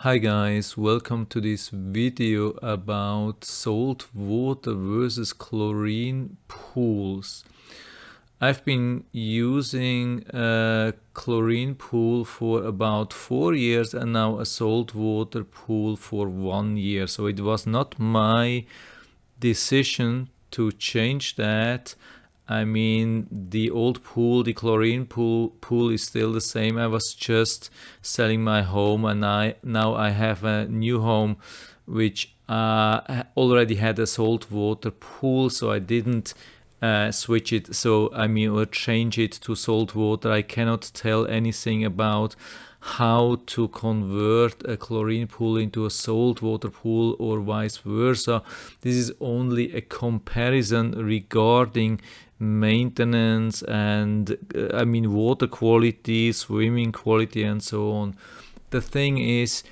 Hi guys, welcome to this video about salt water versus chlorine pools. I've been using a chlorine pool for about 4 years and now a salt water pool for 1 year. So it was not my decision to change that. I mean, the old pool, the chlorine pool is still the same. I was just selling my home, and now I have a new home, which already had a salt water pool, so I didn't switch it. So I mean, or change it to salt water. I cannot tell anything about how to convert a chlorine pool into a salt water pool or vice versa. This is only a comparison regarding maintenance and I mean water quality, swimming quality and so on. The thing is,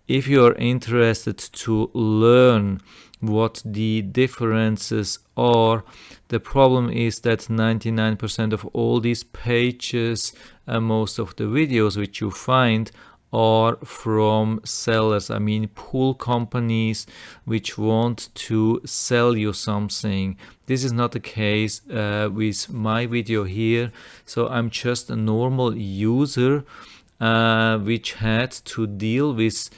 if you are interested to learn what the differences are, the problem is that 99% of all these pages and most of the videos which you find are from sellers, I mean pool companies which want to sell you something. This is not the case with my video here. So I'm just a normal user which had to deal with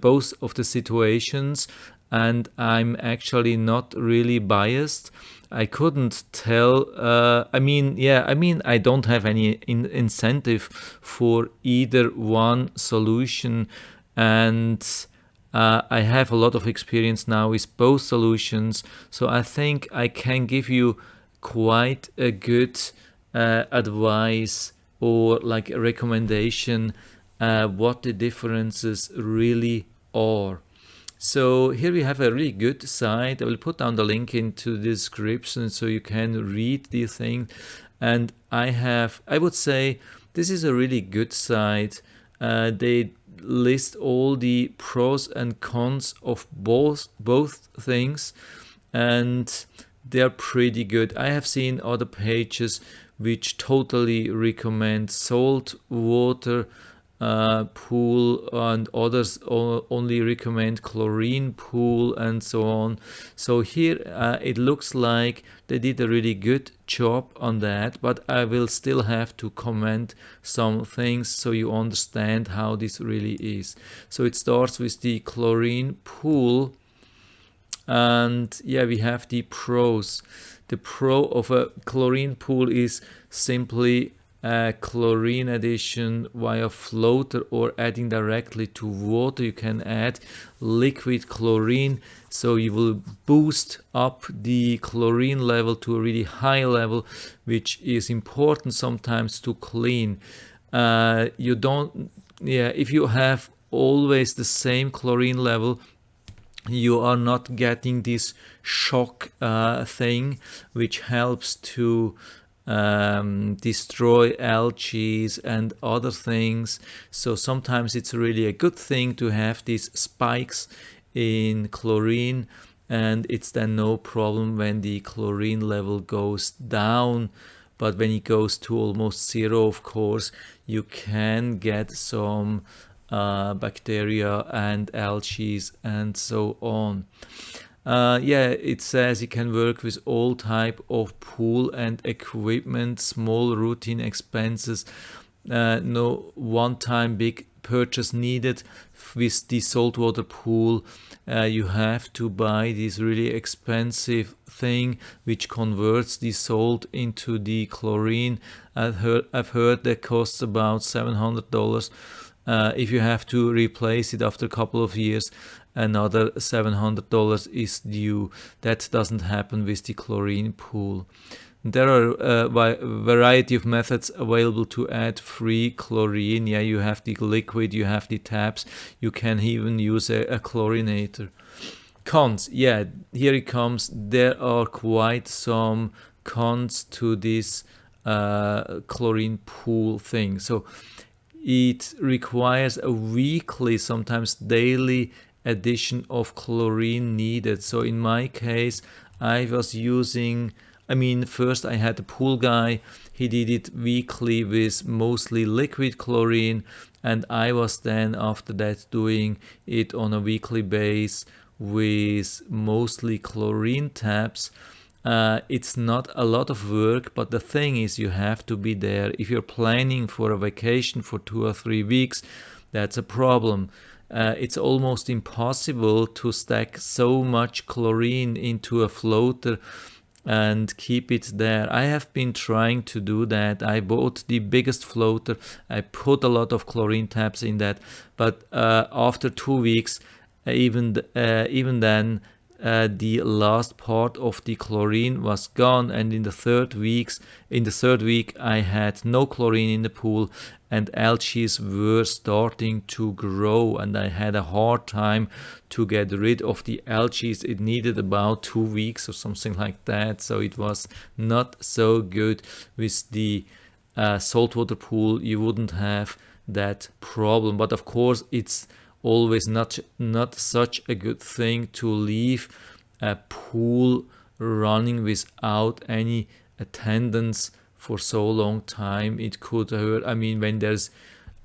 both of the situations, and I'm actually not really biased. I couldn't tell. I don't have any incentive for either one solution, and I have a lot of experience now with both solutions. So I think I can give you quite a good advice or like a recommendation what the differences really are. So here we have a really good site. I will put down the link into the description so you can read the thing. And I would say this is a really good site. They list all the pros and cons of both things, and they're pretty good. I have seen other pages which totally recommend salt water pool, and others only recommend chlorine pool and so on. So here it looks like they did a really good job on that, but I will still have to comment some things so you understand how this really is. So it starts with the chlorine pool, and yeah, we have the pros. The pro of a chlorine pool is simply chlorine addition via floater or adding directly to water. You can add liquid chlorine, so you will boost up the chlorine level to a really high level, which is important sometimes to clean. If you have always the same chlorine level, you are not getting this shock thing which helps to destroy algae and other things. So sometimes it's really a good thing to have these spikes in chlorine, and it's then no problem when the chlorine level goes down. But when it goes to almost zero, of course, you can get some bacteria and algae and so on. It says it can work with all type of pool and equipment, small routine expenses, no one-time big purchase needed. With the saltwater pool, you have to buy this really expensive thing which converts the salt into the chlorine. I've heard that costs about $700. If you have to replace it after a couple of years, another $700 is due. That doesn't happen with the chlorine pool. There are a variety of methods available to add free chlorine. Yeah, you have the liquid, you have the taps, you can even use a chlorinator. Cons, yeah, here it comes. There are quite some cons to this chlorine pool thing. So it requires a weekly, sometimes daily addition of chlorine needed. So in my case, I was using, first I had a pool guy. He did it weekly with mostly liquid chlorine, and I was then after that doing it on a weekly basis with mostly chlorine taps. It's not a lot of work, but the thing is you have to be there. If you're planning for a vacation for 2 or 3 weeks, that's a problem. It's almost impossible to stack so much chlorine into a floater and keep it there. I have been trying to do that. I bought the biggest floater. I put a lot of chlorine taps in that, but after 2 weeks, even then, the last part of the chlorine was gone, and in the third week I had no chlorine in the pool, and algae were starting to grow, and I had a hard time to get rid of the algae. It needed about 2 weeks or something like that, so it was not so good. With the saltwater pool you wouldn't have that problem, but of course it's always not such a good thing to leave a pool running without any attendance for so long time. It could hurt. I mean, when there's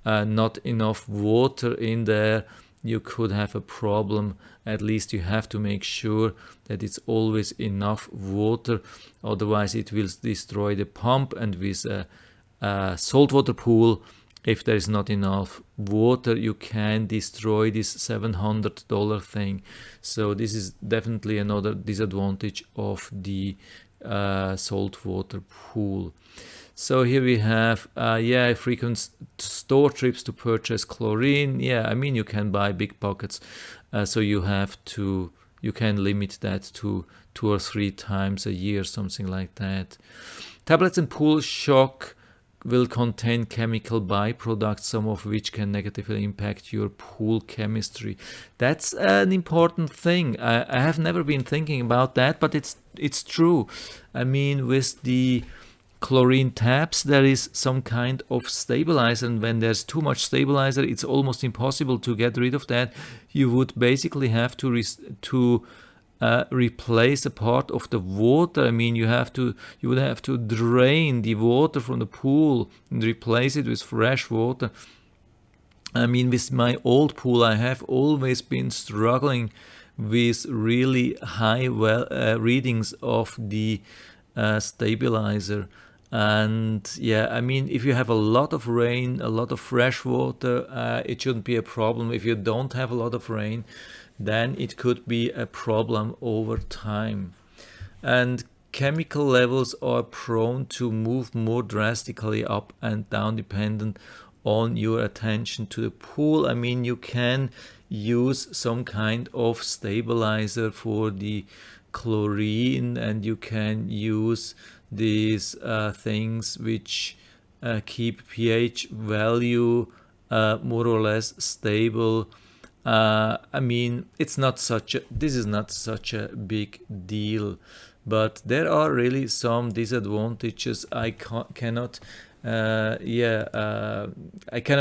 not enough water in there, you could have a problem. At least you have to make sure that it's always enough water, otherwise it will destroy the pump. And with a saltwater pool, if there is not enough water, you can destroy this $700 thing. So this is definitely another disadvantage of the saltwater pool. So here we have frequent store trips to purchase chlorine. I mean, you can buy big buckets, so you can limit that to 2 or 3 times a year, something like that. Tablets and pool shock will contain chemical byproducts, some of which can negatively impact your pool chemistry. That's an important thing. I have never been thinking about that, but it's true. I mean, with the chlorine taps, there is some kind of stabilizer, and when there's too much stabilizer, it's almost impossible to get rid of that. You would basically have to replace a part of the water. I mean, you would have to drain the water from the pool and replace it with fresh water. I mean, with my old pool, I have always been struggling with really high readings of the stabilizer. And I mean, if you have a lot of rain, a lot of fresh water, it shouldn't be a problem. If you don't have a lot of rain, then it could be a problem over time. And chemical levels are prone to move more drastically up and down dependent on your attention to the pool. I mean, you can use some kind of stabilizer for the chlorine, and you can use these things which keep pH value more or less stable. I mean, this is not such a big deal, but there are really some disadvantages. I cannot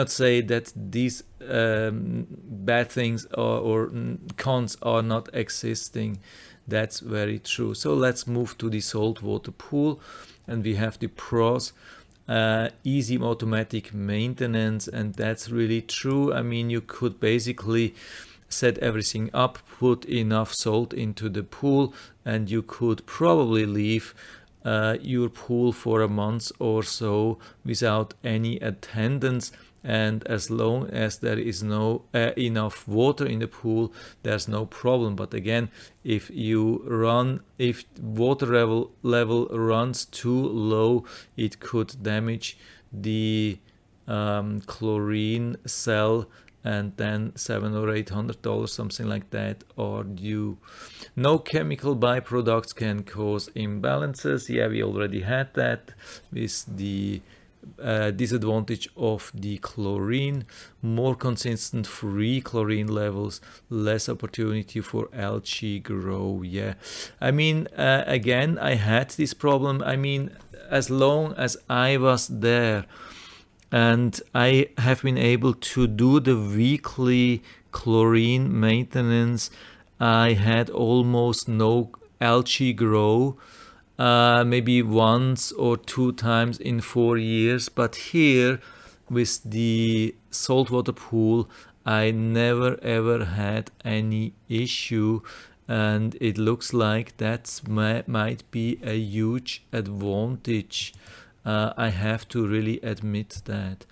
say that these bad things or cons are not existing. That's very true. So let's move to the saltwater pool, and we have the pros. Easy automatic maintenance, and that's really true. I mean, you could basically set everything up, put enough salt into the pool, and you could probably leave your pool for a month or so without any attendance. And as long as there is no enough water in the pool, there's no problem. But again, if water level runs too low, it could damage the chlorine cell, and then $700 or $800, something like that, are due. No chemical byproducts can cause imbalances. We already had that with the disadvantage of the chlorine. More consistent free chlorine levels, less opportunity for algae grow. I mean, again, I had this problem. I mean, as long as I was there and I have been able to do the weekly chlorine maintenance, I had almost no algae grow. Maybe once or 2 times in 4 years. But here with the saltwater pool, I never ever had any issue, and it looks like that might be a huge advantage. I have to really admit that.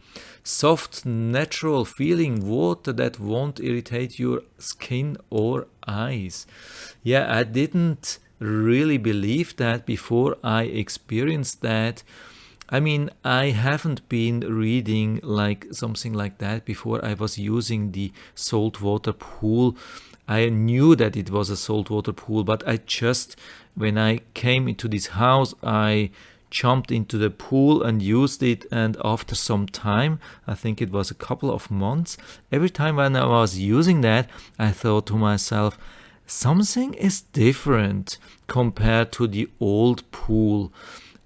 Soft, natural feeling water that won't irritate your skin or eyes. Yeah, I didn't really believe that before I experienced that. I mean, I haven't been reading like something like that before I was using the saltwater pool. I knew that it was a saltwater pool, but I just, when I came into this house, I jumped into the pool and used it. And after some time, I think it was a couple of months, every time when I was using that, I thought to myself, something is different compared to the old pool.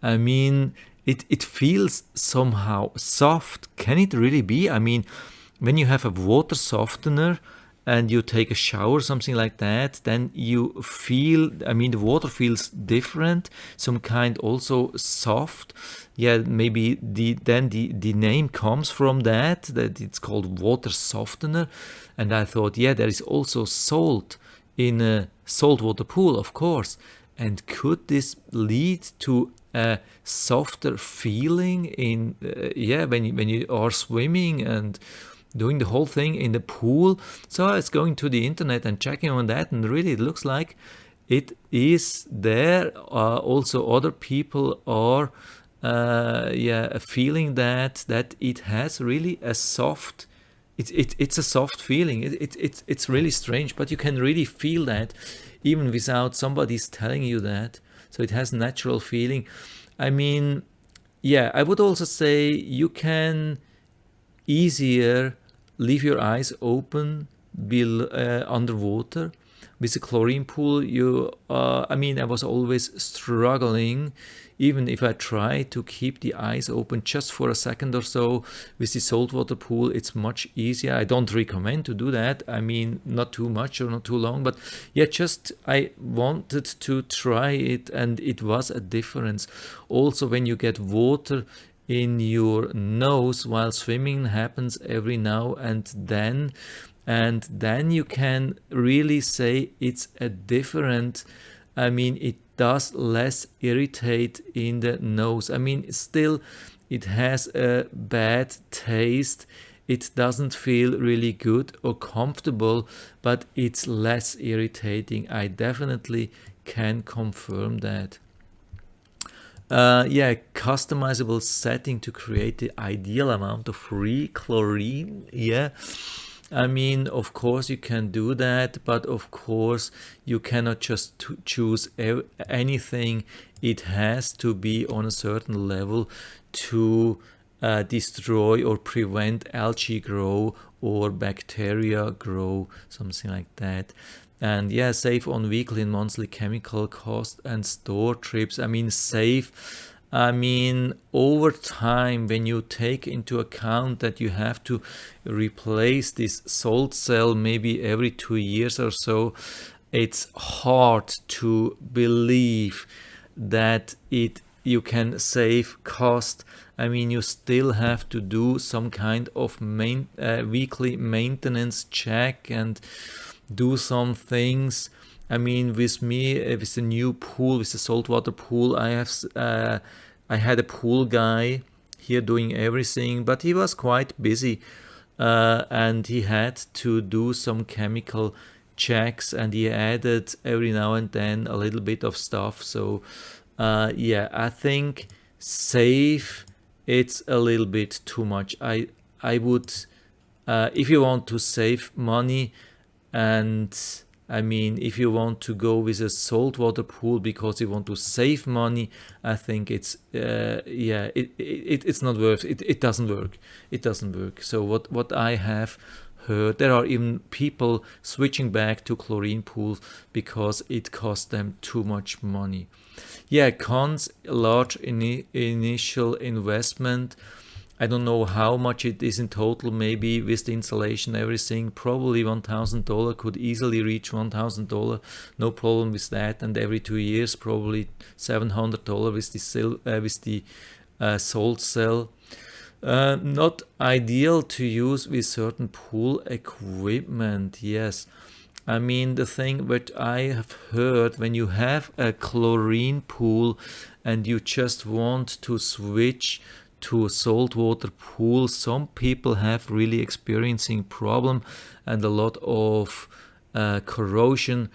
I mean, it feels somehow soft. Can it really be? I mean, when you have a water softener and you take a shower, something like that, then you feel, I mean, the water feels different, some kind also soft. Yeah, maybe the name comes from that it's called water softener. And I thought, yeah, there is also salt in a saltwater pool, of course. And could this lead to a softer feeling in, when you are swimming and doing the whole thing in the pool? So I was going to the internet and checking on that, and really it looks like it is there. Also, other people are, feeling that it has really a soft. It's a soft feeling. It's really strange, but you can really feel that even without somebody's telling you that. So it has natural feeling. I mean, yeah, I would also say you can easier leave your eyes open underwater. With the chlorine pool, I was always struggling, even if I try to keep the eyes open just for a second or so. With the saltwater pool, it's much easier. I don't recommend to do that. I mean, not too much or not too long, but yeah, just I wanted to try it, and it was a difference. Also, when you get water in your nose while swimming, happens every now and then you can really say it's a different, I mean, it does less irritate in the nose. I mean, still it has a bad taste, it doesn't feel really good or comfortable, but it's less irritating. I definitely can confirm that. Customizable setting to create the ideal amount of free chlorine. Yeah, I mean, of course you can do that, but of course you cannot just choose anything. It has to be on a certain level to destroy or prevent algae grow or bacteria grow, something like that. And yeah, save on weekly and monthly chemical cost and store trips. I mean, save. I mean, over time, when you take into account that you have to replace this salt cell maybe every 2 years or so, it's hard to believe that you can save cost. I mean, you still have to do some kind of weekly maintenance check and do some things. I mean, with me, with the new pool, with the saltwater pool, I had a pool guy here doing everything, but he was quite busy, and he had to do some chemical checks, and he added every now and then a little bit of stuff. So, I think save, it's a little bit too much. I would, if you want to save money, and I mean, if you want to go with a saltwater pool because you want to save money, I think it's it's not worth it. It doesn't work. It doesn't work. So what I have heard, there are even people switching back to chlorine pools because it costs them too much money. Yeah, cons: large initial investment. I don't know how much it is in total, maybe with the installation, everything, probably $1,000, could easily reach $1,000, no problem with that. And every 2 years, probably $700 with the salt cell. Not ideal to use with certain pool equipment, yes. I mean, the thing that I have heard, when you have a chlorine pool and you just want to switch to a saltwater pool, some people have really experiencing problem and a lot of corrosion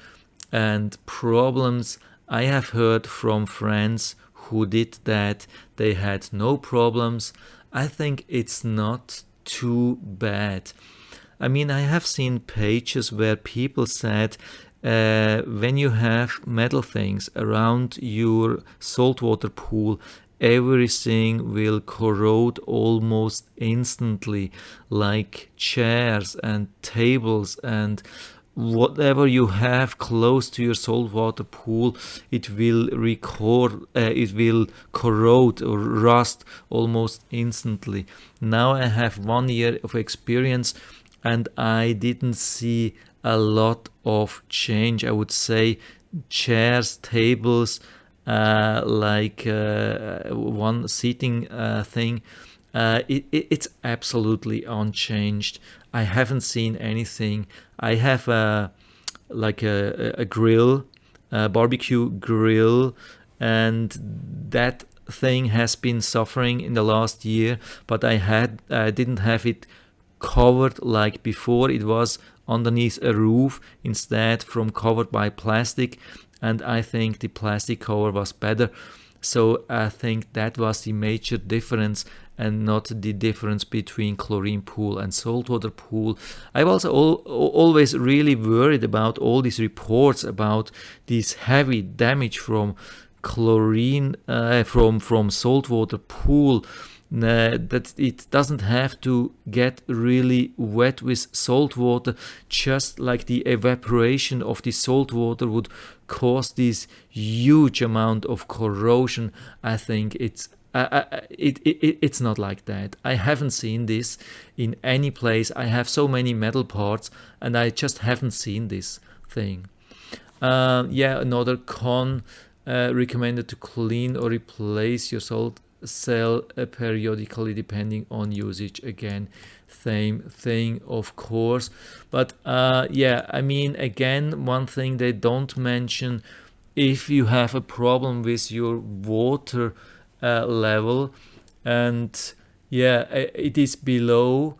and problems. I have heard from friends who did that, they had no problems. I think it's not too bad. I mean, I have seen pages where people said when you have metal things around your saltwater pool, everything will corrode almost instantly, like chairs and tables and whatever you have close to your saltwater pool, it will it will corrode or rust almost instantly. Now I have 1 year of experience and I didn't see a lot of change. I would say chairs, tables, one seating thing, it's absolutely unchanged. I haven't seen anything. I have a grill, a barbecue grill, and that thing has been suffering in the last year, but I didn't have it covered like before. It was underneath a roof instead from covered by plastic, and I think the plastic cover was better. So I think that was the major difference and not the difference between chlorine pool and saltwater pool. I was always really worried about all these reports about this heavy damage from chlorine from saltwater pool. That it doesn't have to get really wet with salt water, just like the evaporation of the salt water would cause this huge amount of corrosion. I think it's not like that. I haven't seen this in any place. I have so many metal parts and I just haven't seen this thing. Another con, recommended to clean or replace your salt cell periodically depending on usage. Again, same thing, of course. But I mean, again, one thing they don't mention, if you have a problem with your water level and it is below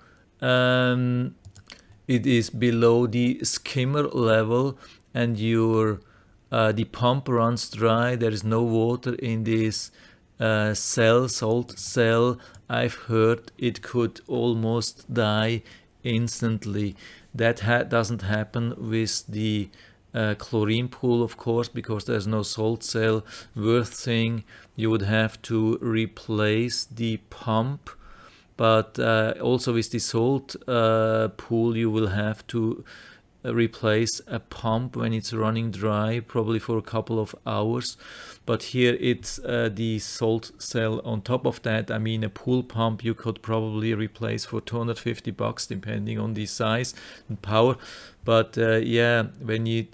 the skimmer level and your the pump runs dry, there is no water in this salt cell, I've heard it could almost die instantly. That doesn't happen with the chlorine pool, of course, because there's no salt cell. Worst thing, you would have to replace the pump, but also with the salt pool you will have to replace a pump when it's running dry, probably for a couple of hours. But here it's the salt cell on top of that. I mean, a pool pump you could probably replace for $250 depending on the size and power. But when you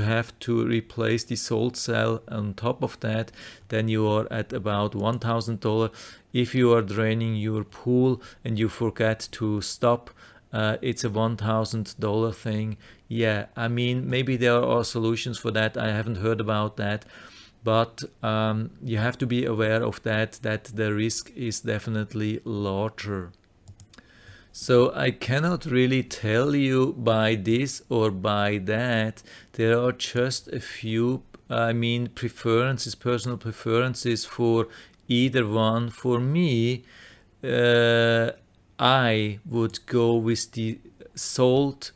have to replace the salt cell on top of that, then you are at about $1,000. If you are draining your pool and you forget to stop, it's a $1,000 thing. Yeah, I mean, maybe there are solutions for that. I haven't heard about that, but you have to be aware of that the risk is definitely larger. So I cannot really tell you by this or by that. There are just a few, personal preferences for either one. For me, I would go with the salt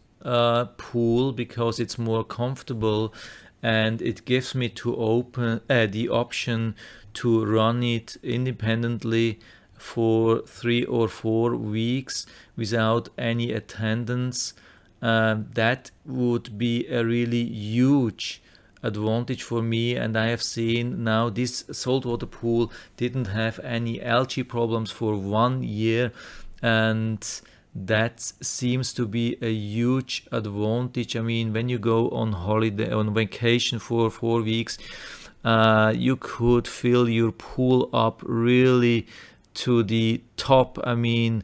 pool because it's more comfortable and it gives me the option to run it independently for 3 or 4 weeks without any attendance. That would be a really huge advantage for me, and I have seen now this saltwater pool didn't have any algae problems for 1 year, and that seems to be a huge advantage. I mean, when you go on vacation for 4 weeks, you could fill your pool up really to the top. I mean,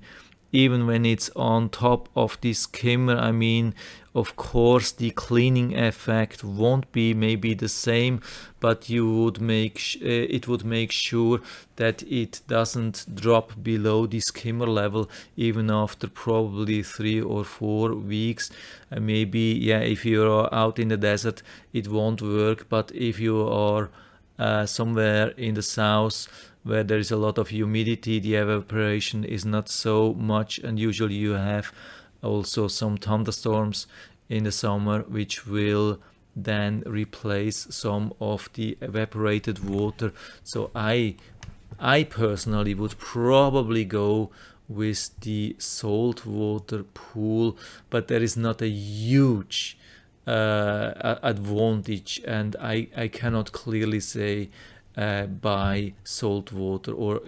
even when it's on top of the skimmer, I mean, of course the cleaning effect won't be maybe the same, but you would it would make sure that it doesn't drop below the skimmer level even after probably 3 or 4 weeks. And maybe, yeah, if you're out in the desert it won't work, but if you are somewhere in the south where there is a lot of humidity, the evaporation is not so much, and usually you have also some thunderstorms in the summer, which will then replace some of the evaporated water. So I personally would probably go with the saltwater pool, but there is not a huge advantage, and I cannot clearly say buy salt water or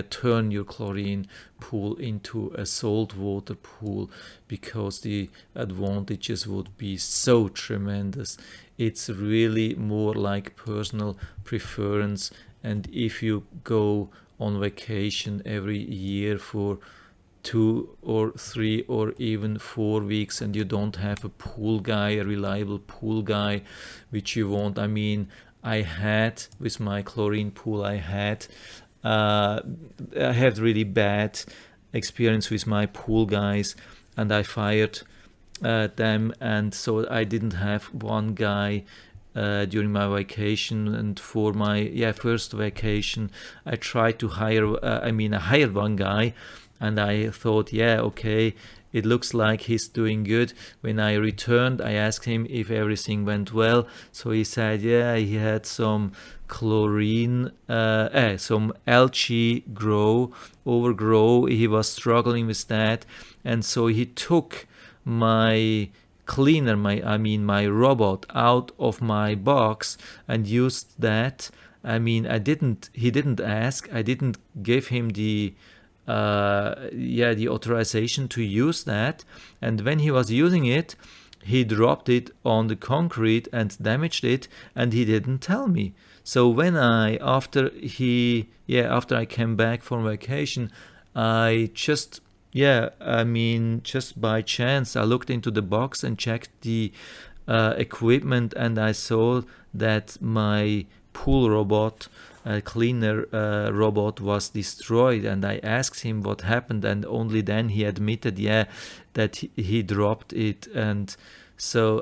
turn your chlorine pool into a saltwater pool, because the advantages would be so tremendous. It's really more like personal preference, and if you go on vacation every year for 2 or 3 or even 4 weeks and you don't have a pool guy, a reliable pool guy, which you want. I mean, I had with my chlorine pool, I had really bad experience with my pool guys, and I fired them, and so I didn't have one guy during my vacation. And for my first vacation, I tried to hire. I hired one guy, and I thought, okay, it looks like he's doing good. When I returned, I asked him if everything went well. So he said, he had some chlorine, some algae overgrow. He was struggling with that. And so he took my cleaner, my robot, out of my box and used that. He didn't ask. I didn't give him the authorization to use that, and when he was using it, he dropped it on the concrete and damaged it, and he didn't tell me. So when after I came back from vacation, I just by chance I looked into the box and checked the equipment, and I saw that my pool robot, cleaner robot, was destroyed, and I asked him what happened, and only then he admitted that he dropped it. And so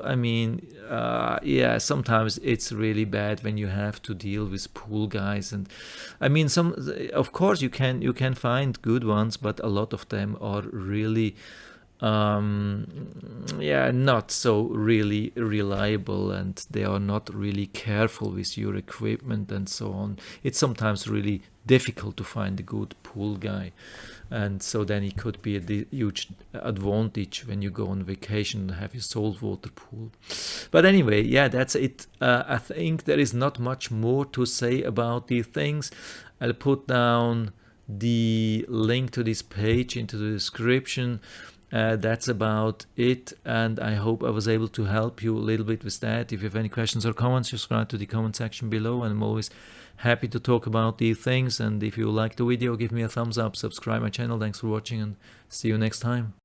sometimes it's really bad when you have to deal with pool guys. And some, of course, you can find good ones, but a lot of them are really not so really reliable, and they are not really careful with your equipment and so on. It's sometimes really difficult to find a good pool guy, and so then it could be a huge advantage when you go on vacation and have your saltwater pool. But anyway, that's it. I think there is not much more to say about these things. I'll put down the link to this page into the description. That's about it, and I hope I was able to help you a little bit with that. If you have any questions or comments, subscribe to the comment section below, and I'm always happy to talk about these things. And if you like the video, give me a thumbs up, subscribe my channel. Thanks for watching, and see you next time.